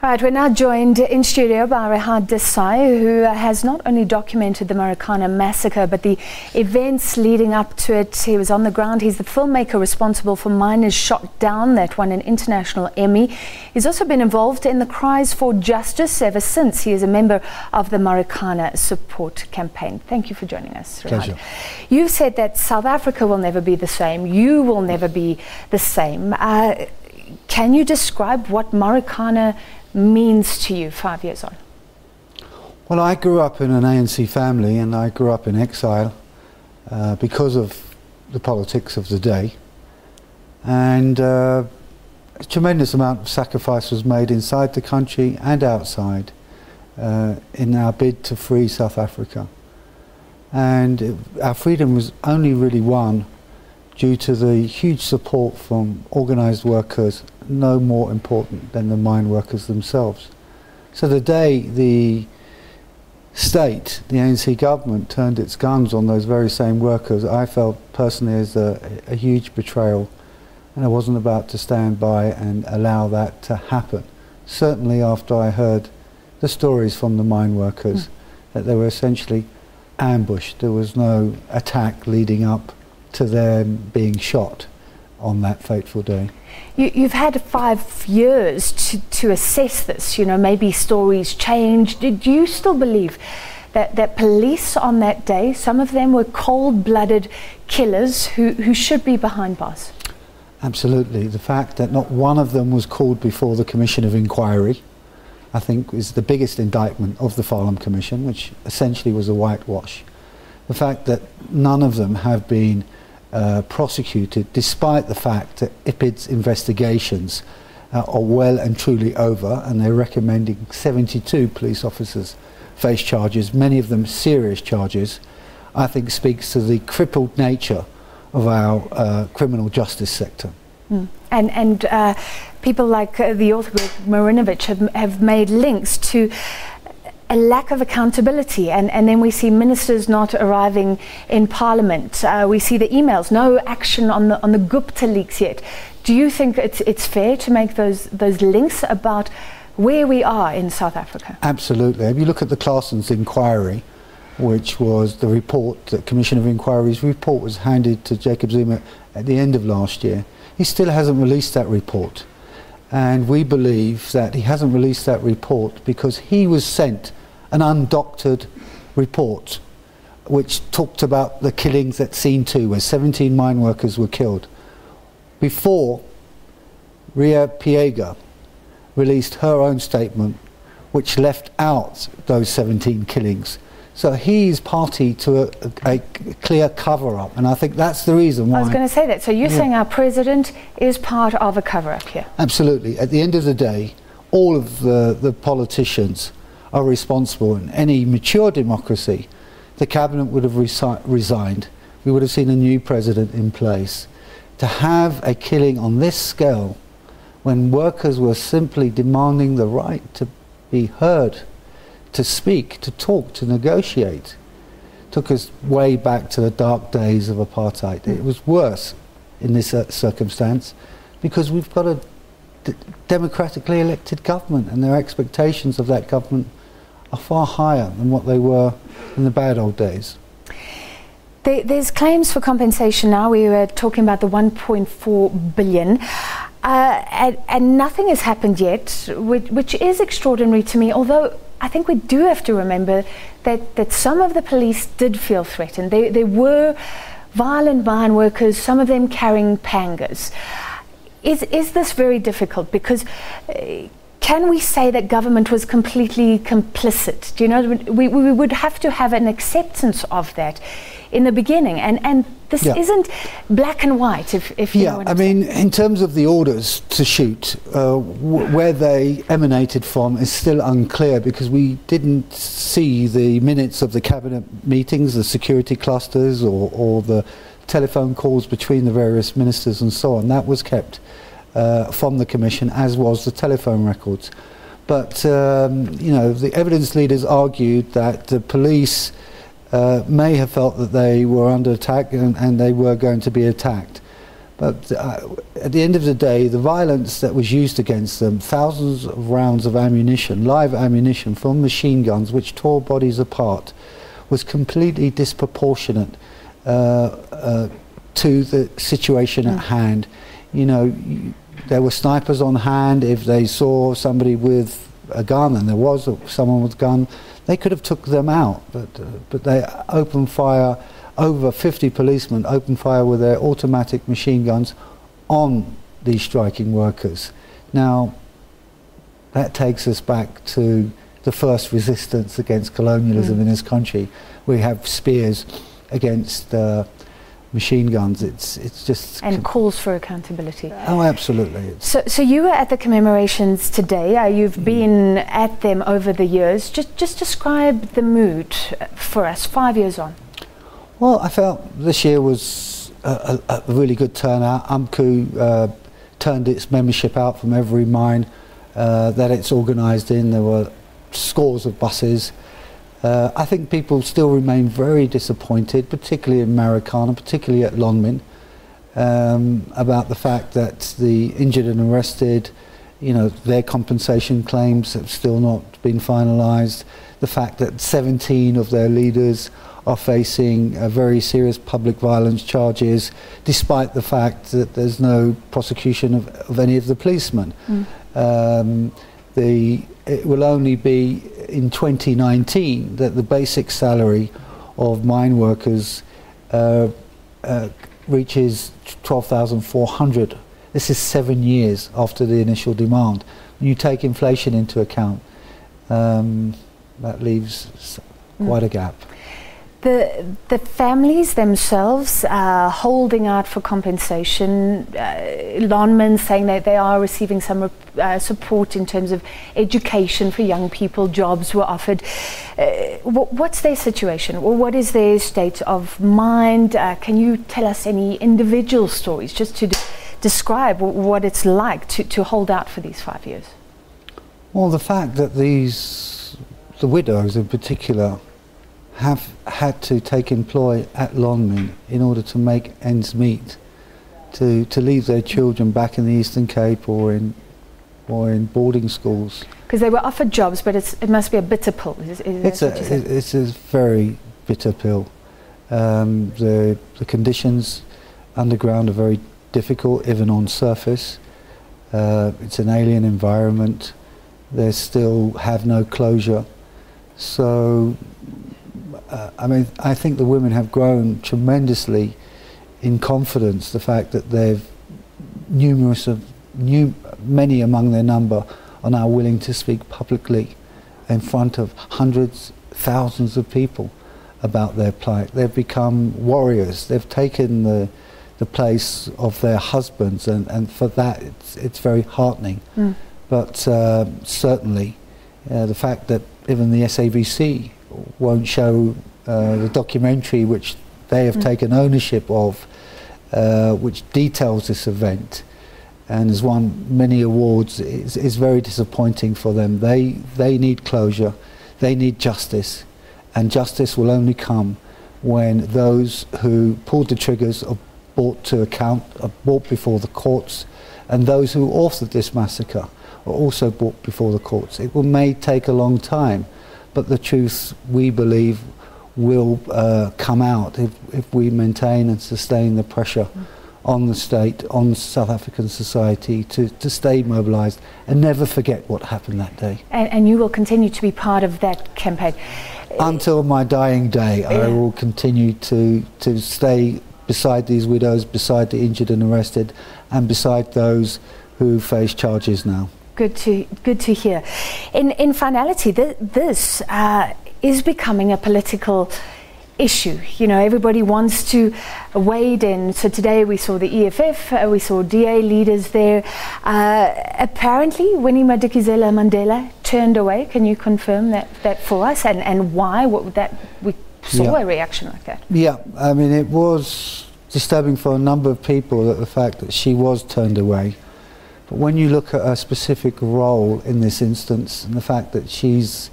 Right, we're now joined in studio by Rehad Desai, who has not only documented the Marikana massacre, but the events leading up to it. He was on the ground. He's the filmmaker responsible for Miners Shot Down, that won an international Emmy. He's also been involved in the cries for justice ever since. He is a member of the Marikana Support Campaign. Thank you for joining us, Rehad. Pleasure. You've said that South Africa will never be the same. You will never be the same. Can you describe what Marikana means to you 5 years on? Well, I grew up in an ANC family, and I grew up in exile because of the politics of the day, and a tremendous amount of sacrifice was made inside the country and outside in our bid to free South Africa, and our freedom was only really won due to the huge support from organised workers, no more important than the mine workers themselves. So the day the state, the ANC government, turned its guns on those very same workers, I felt personally as a huge betrayal, and I wasn't about to stand by and allow that to happen. Certainly after I heard the stories from the mine workers, that they were essentially ambushed. There was no attack leading up to them being shot on that fateful day. You've had 5 years to assess this. You know, maybe stories changed. Did you still believe that police on that day, some of them were cold-blooded killers who should be behind bars? Absolutely. The fact that not one of them was called before the Commission of Inquiry, I think, is the biggest indictment of the Farnham Commission, which essentially was a whitewash. The fact that none of them have been prosecuted, despite the fact that IPID's investigations are well and truly over, and they're recommending 72 police officers face charges, many of them serious charges, I think speaks to the crippled nature of our criminal justice sector. And people like the author Marinovic have made links to a lack of accountability, and then we see ministers not arriving in Parliament. We see the emails, no action on the Gupta leaks yet. Do you think it's fair to make those links about where we are in South Africa? Absolutely. If you look at the Claessens inquiry, which was the report, the Commission of Inquiry's report was handed to Jacob Zuma at the end of last year, he still hasn't released that report. And we believe that he hasn't released that report because he was sent an undoctored report which talked about the killings at Scene 2, where 17 mine workers were killed, before Ria Piega released her own statement which left out those 17 killings. So he's party to a clear cover-up, and I think that's the reason why. I was going to say that. So you're saying our president is part of a cover-up here? Absolutely. At the end of the day, all of the politicians are responsible. In any mature democracy, the cabinet would have resigned. We would have seen a new president in place. To have a killing on this scale, when workers were simply demanding the right to be heard, to speak, to talk, to negotiate, took us way back to the dark days of apartheid. It was worse in this circumstance because we've got a democratically elected government, and their expectations of that government are far higher than what they were in the bad old days. There's claims for compensation now. We were talking about the 1.4 billion. And nothing has happened yet, which is extraordinary to me, although I think we do have to remember that some of the police did feel threatened. There were violent mine workers, some of them carrying pangas. Is this very difficult? Because can we say that government was completely complicit? Do you know, we would have to have an acceptance of that in the beginning, and this isn't black and white, if you know what I'm saying. In terms of the orders to shoot, where they emanated from is still unclear, because we didn't see the minutes of the cabinet meetings, the security clusters, or the telephone calls between the various ministers and so on. That was kept from the Commission, as was the telephone records. But you know, the evidence leaders argued that the police may have felt that they were under attack and they were going to be attacked. But at the end of the day, the violence that was used against them, thousands of rounds of ammunition, live ammunition from machine guns which tore bodies apart, was completely disproportionate to the situation at hand. You know, there were snipers on hand. If they saw somebody with a gun, and there was someone with a gun, they could have took them out. But they opened fire. Over 50 policemen opened fire with their automatic machine guns on these striking workers. Now, that takes us back to the first resistance against colonialism in this country. We have spears against machine guns. It's just... And calls for accountability. Oh, absolutely. So you were at the commemorations today. You've been at them over the years. Just describe the mood for us 5 years on. Well, I felt this year was a really good turnout. UMCU turned its membership out from every mine that it's organised in. There were scores of buses. I think people still remain very disappointed, particularly in Marikana, particularly at Lonmin, about the fact that the injured and arrested, you know, their compensation claims have still not been finalised. The fact that 17 of their leaders are facing very serious public violence charges, despite the fact that there's no prosecution of any of the policemen. It will only be in 2019 that the basic salary of mine workers reaches 12,400. This is 7 years after the initial demand. When you take inflation into account, that leaves quite a gap. The families themselves holding out for compensation. Lonmin saying that they are receiving some support in terms of education for young people, jobs were offered. What's their situation? Or what is their state of mind? Can you tell us any individual stories just to describe what it's like to hold out for these 5 years? Well, the fact that the widows in particular, have had to take employ at Lonmin in order to make ends meet, to leave their children back in the Eastern Cape or in boarding schools. Because they were offered jobs, but it must be a bitter pill. It's a very bitter pill. The conditions underground are very difficult, even on surface. It's an alien environment. They still have no closure. So, I mean, I think the women have grown tremendously in confidence. The fact that many among their number are now willing to speak publicly in front of hundreds, thousands of people about their plight. They've become warriors. They've taken the place of their husbands, and for that it's very heartening. But certainly the fact that even the SABC won't show the documentary which they have taken ownership of, which details this event and has won many awards, is very disappointing for them. They need closure, they need justice, and justice will only come when those who pulled the triggers are brought to account, are brought before the courts, and those who authored this massacre are also brought before the courts. It may take a long time, but the truth, we believe, will come out if we maintain and sustain the pressure on the state, on South African society to stay mobilised and never forget what happened that day. And you will continue to be part of that campaign? Until my dying day, I will continue to stay beside these widows, beside the injured and arrested, and beside those who face charges now. Good to hear. In finality, this is becoming a political issue. You know, everybody wants to wade in. So today we saw the EFF, we saw DA leaders there. Apparently, Winnie Madikizela Mandela turned away. Can you confirm that for us, and why? We saw a reaction like that. Yeah, I mean, it was disturbing for a number of people, that the fact that she was turned away. But when you look at her specific role in this instance, and the fact that she's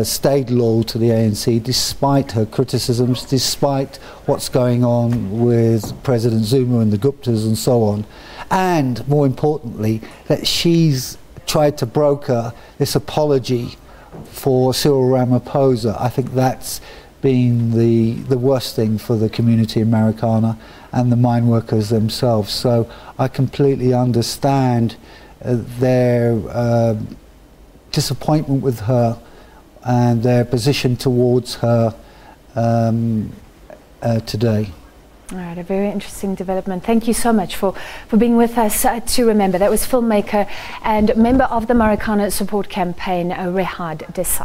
stayed loyal to the ANC despite her criticisms, despite what's going on with President Zuma and the Guptas and so on, and more importantly that she's tried to broker this apology for Cyril Ramaphosa. I think that's been the worst thing for the community in Marikana and the mine workers themselves. So I completely understand their disappointment with her and their position towards her today. All right, a very interesting development. Thank you so much for being with us to remember. That was filmmaker and member of the Marikana Support Campaign, Rehad Desai.